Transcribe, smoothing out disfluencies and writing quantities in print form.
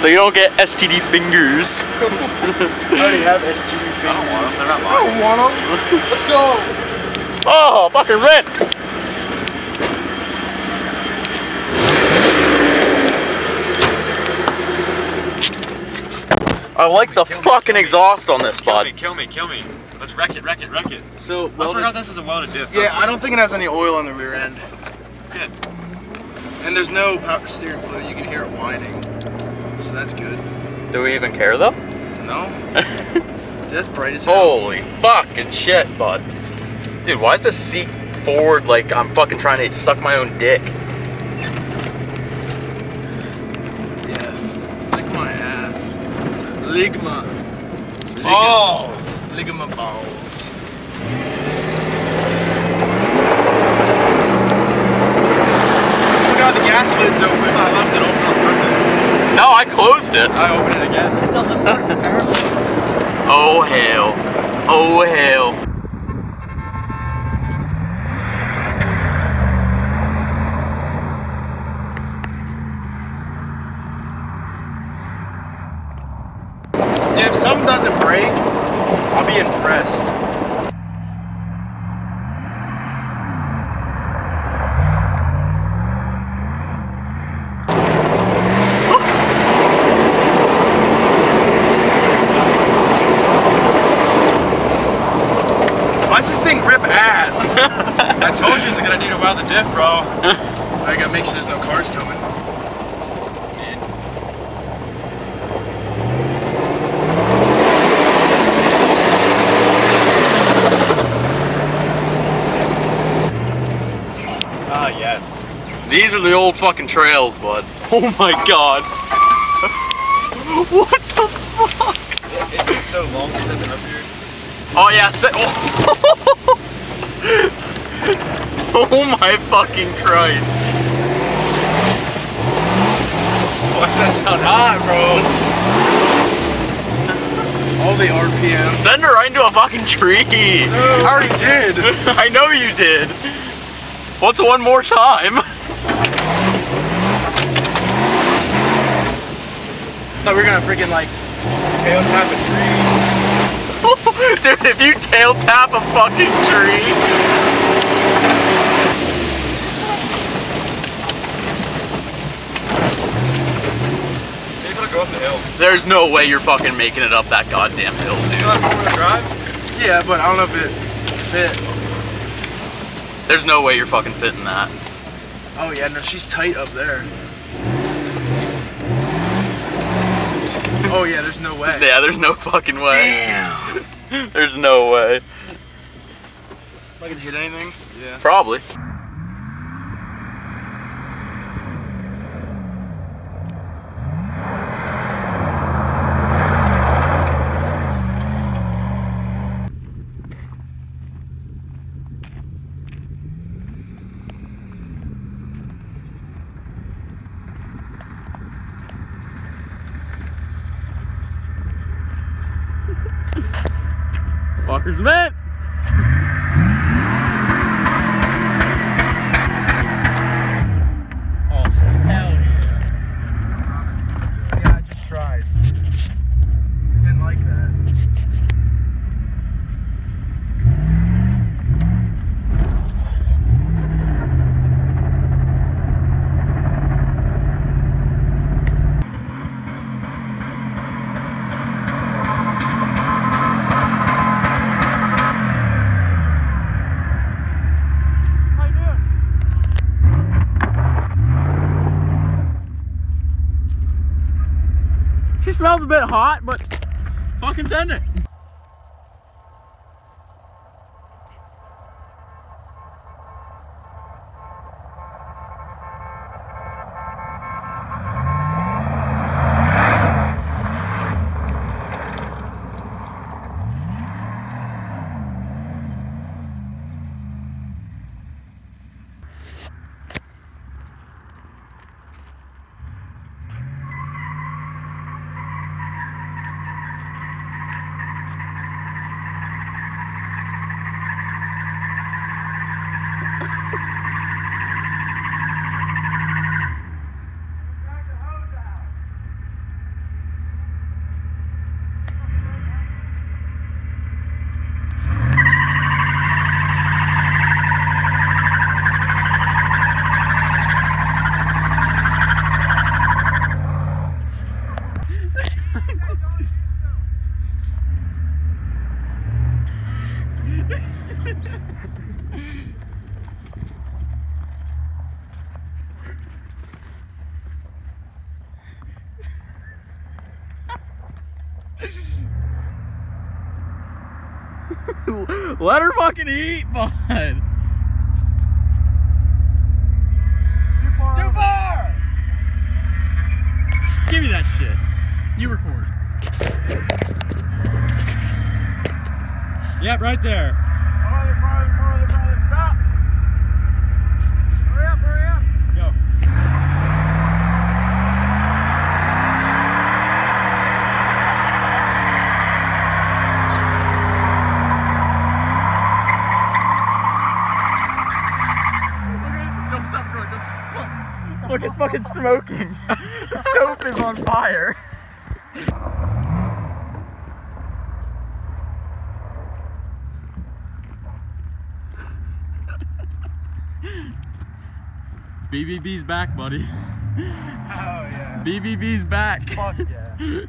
So you don't get STD fingers. I already have STD fingers. I don't want them. They're not mine. I don't want them. Let's go. Oh, fucking ripped. I like the fucking exhaust on this, bud. Kill me. Let's wreck it. So, I forgot this is a welded diff. Yeah, I don't think it has any oil on the rear end. Good. And there's no power steering fluid. You can hear it whining. So that's good. Do we even care though? No. Dude, that's bright as hell. Holy fucking shit, bud. Dude, why is the seat forward like I'm fucking trying to suck my own dick? Yeah. Lick my ass. Ligma. Balls. Ligma balls. Oh god, the gas lid's open. I left it open on purpose. No, I closed it. I opened it again. It doesn't work apparently. Oh hell. Oh hell. Dude, if something doesn't break, I'll be impressed. Why does this thing rip ass? I told you it's gonna need to weld the diff, bro. I gotta make sure there's no cars coming. Ah, yes. These are the old fucking trails, bud. Oh my god. What the fuck? It's been so long since I've been up here. Oh yeah, oh my fucking Christ. Why does that sound hot, bro? All the RPMs. Send her right into a fucking tree. I already did. I know you did. What's one more time? Thought we were gonna freaking like tail tap a tree. Dude, if you tail tap a fucking tree. See if it'll go up the hill. There's no way you're fucking making it up that goddamn hill, dude. Still have four-wheel drive? Yeah, but I don't know if it fit. There's no way you're fucking fitting that. Oh yeah, no, she's tight up there. Oh yeah, there's no way. Yeah, there's no fucking way. Damn. There's no way. If I can hit anything? Yeah. Probably. Walker's met. Oh, hell yeah. Yeah, I just tried. Didn't like that. smells a bit hot, but fucking send it. Let her fucking eat, bud. Too far! Give me that shit. You record. Yep, right there. Farther, stop! Hurry up! Go. Look, it's fucking smoking. The soap is on fire. BBB's back, buddy. Oh yeah. BBB's back. Fuck yeah.